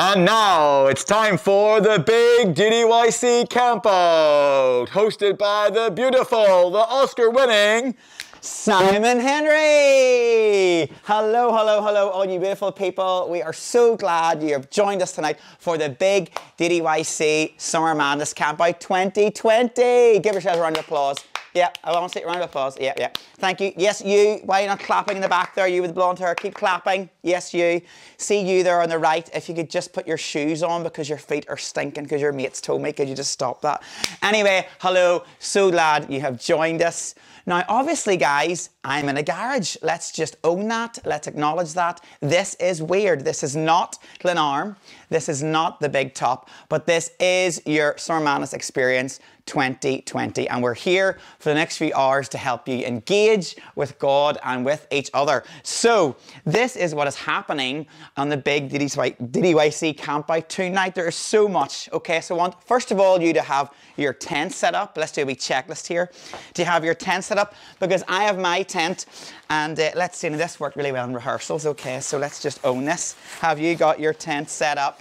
And now it's time for the Big DDYC Camp Out, hosted by the beautiful, the Oscar-winning Simon Henry. Hello, hello, hello, all you beautiful people. We are so glad you have joined us tonight for the Big DDYC Summer Madness Camp Out 2020. Give yourselves a round of applause. Yeah, I want to say a round of applause. Yeah, yeah. Thank you. Yes, you. Why are you not clapping in the back there? You with the blonde hair. Keep clapping. Yes, you. See you there on the right. If you could just put your shoes on because your feet are stinking because your mates told me. Could you just stop that? Anyway, hello. So glad you have joined us. Now, obviously, guys, I'm in a garage. Let's just own that. Let's acknowledge that. This is weird. This is not Glenarm. This is not the Big Top. But this is your Summer Madness Experience 2020. And we're here for the next few hours to help you engage with God and with each other. So, this is what is happening on the Big DDYC Camp Out tonight. There is so much. Okay, so I want, first of all, you to have your tent set up. Let's do a wee checklist here. Do you have your tent set up? Because I have my tent. And let's see, this worked really well in rehearsals. Okay, so let's just own this. Have you got your tent set up?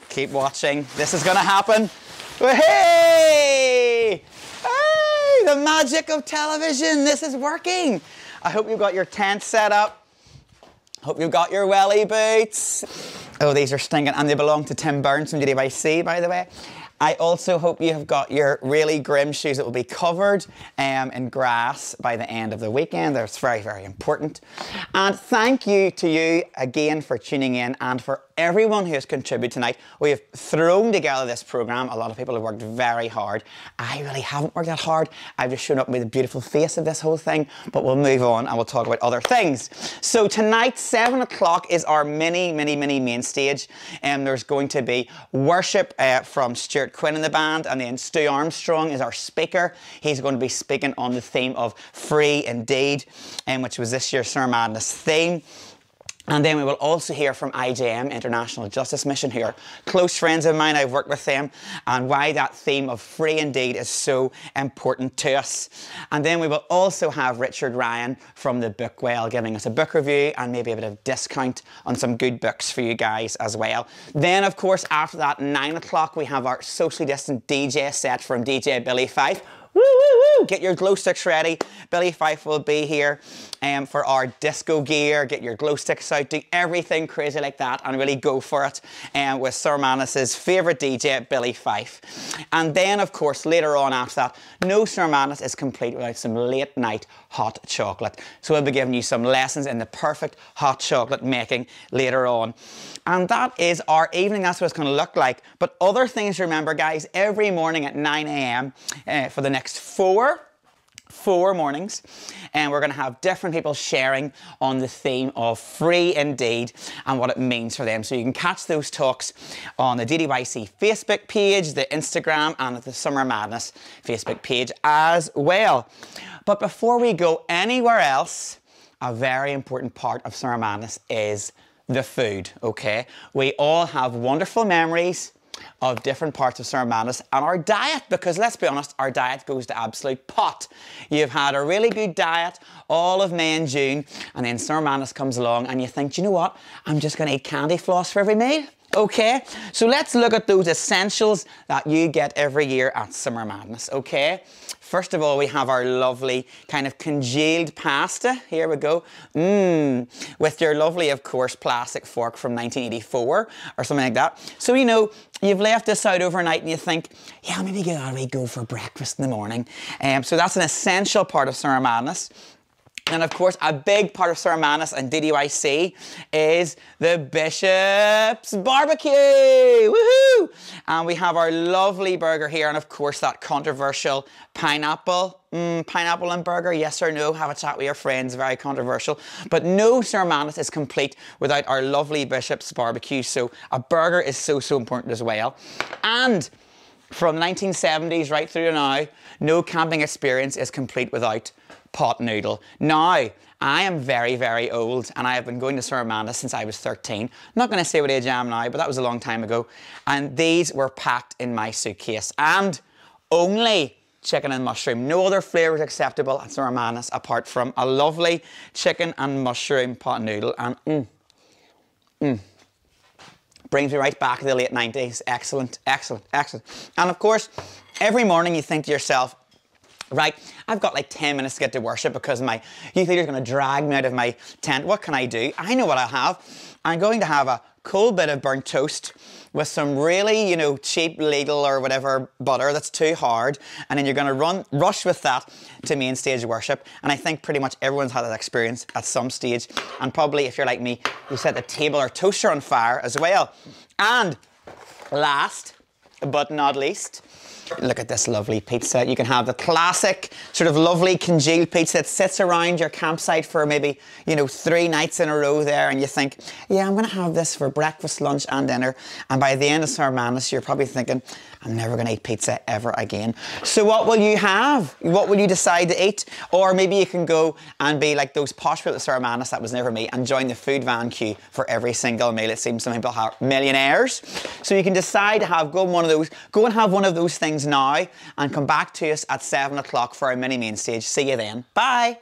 Keep watching. This is going to happen. Hey! Hey! The magic of television. This is working. I hope you've got your tent set up. Hope you've got your welly boots. Oh, these are stinking. And they belong to Tim Burns from DDYC, by the way. I also hope you have got your really grim shoes that will be covered in grass by the end of the weekend. That's very, very important. And thank you to you again for tuning in and for everyone who has contributed tonight. We have thrown together this program. A lot of people have worked very hard. I really haven't worked that hard. I've just shown up with the beautiful face of this whole thing, but we'll move on and we'll talk about other things. So tonight, 7 o'clock is our mini main stage. There's going to be worship from Stuart Quinn in the band, and then Stu Armstrong is our speaker. He's going to be speaking on the theme of Free Indeed, which was this year's Summer Madness theme. And then we will also hear from IJM, International Justice Mission, who are close friends of mine. I've worked with them, and why that theme of free indeed is so important to us. And then we will also have Richard Ryan from the Book Well giving us a book review and maybe a bit of discount on some good books for you guys as well. Then, of course, after that, 9 o'clock, we have our socially distant DJ set from DJ Billy Fyffe. Woo, woo, woo. Get your glow sticks ready. Billy Fyffe will be here for our disco gear. Get your glow sticks out. Do everything crazy like that and really go for it with Sir Madness's favourite DJ, Billy Fyffe. And then, of course, later on after that, no Sir Madness is complete without some late night hot chocolate. So we'll be giving you some lessons in the perfect hot chocolate making later on. And that is our evening. That's what it's going to look like. But other things to remember, guys, every morning at 9 a.m. For the next four mornings, and we're going to have different people sharing on the theme of Free Indeed and what it means for them. So you can catch those talks on the DDYC Facebook page, the Instagram, and the Summer Madness Facebook page as well. But before we go anywhere else, a very important part of Summer Madness is the food, okay? We all have wonderful memories of different parts of Summer Madness and our diet, because let's be honest, our diet goes to absolute pot. You've had a really good diet all of May and June, and then Summer Madness comes along and you think, do you know what? I'm just going to eat candy floss for every meal. Okay, so let's look at those essentials that you get every year at Summer Madness, okay? First of all, we have our lovely kind of congealed pasta. Here we go. With your lovely, of course, plastic fork from 1984 or something like that. So, you know, you've left this out overnight and you think, yeah, maybe go for breakfast in the morning. So that's an essential part of Summer Madness. And of course, a big part of Summer Madness and DDYC is the Bishop's Barbecue. Woohoo! And we have our lovely burger here, and of course that controversial pineapple. Pineapple and burger, yes or no? Have a chat with your friends, very controversial. But no Summer Madness is complete without our lovely Bishop's Barbecue. So a burger is so important as well. And from the 1970s right through to now, no camping experience is complete without pot noodle. Now, I am very, very old, and I have been going to Summer Madness since I was 13. I'm not going to say what age I am now, but that was a long time ago. And these were packed in my suitcase. And only chicken and mushroom. No other flavours acceptable at Summer Madness apart from a lovely chicken and mushroom pot noodle. And Brings me right back to the late 90s. Excellent, excellent, excellent. And of course, every morning you think to yourself, right, I've got like 10 minutes to get to worship because my youth leader's going to drag me out of my tent. What can I do? I know what I'll have. I'm going to have a cold bit of burnt toast with some really, you know, cheap Lidl or whatever butter that's too hard, and then you're going to rush with that to main stage worship. And I think pretty much everyone's had that experience at some stage, and probably if you're like me, you set the table or toaster on fire as well. And last but not least, look at this lovely pizza. You can have the classic sort of lovely congealed pizza that sits around your campsite for maybe, you know, 3 nights in a row there, and you think, yeah, I'm going to have this for breakfast, lunch and dinner. And by the end of Summer Madness, you're probably thinking, I'm never going to eat pizza ever again. So what will you have? What will you decide to eat? Or maybe you can go and be like those posh people at Summer Madness, that was never me, and join the food van queue for every single meal. It seems some people are millionaires. So you can decide to have, go and have one of those things now, and come back to us at 7 o'clock for our mini main stage. See you then. Bye.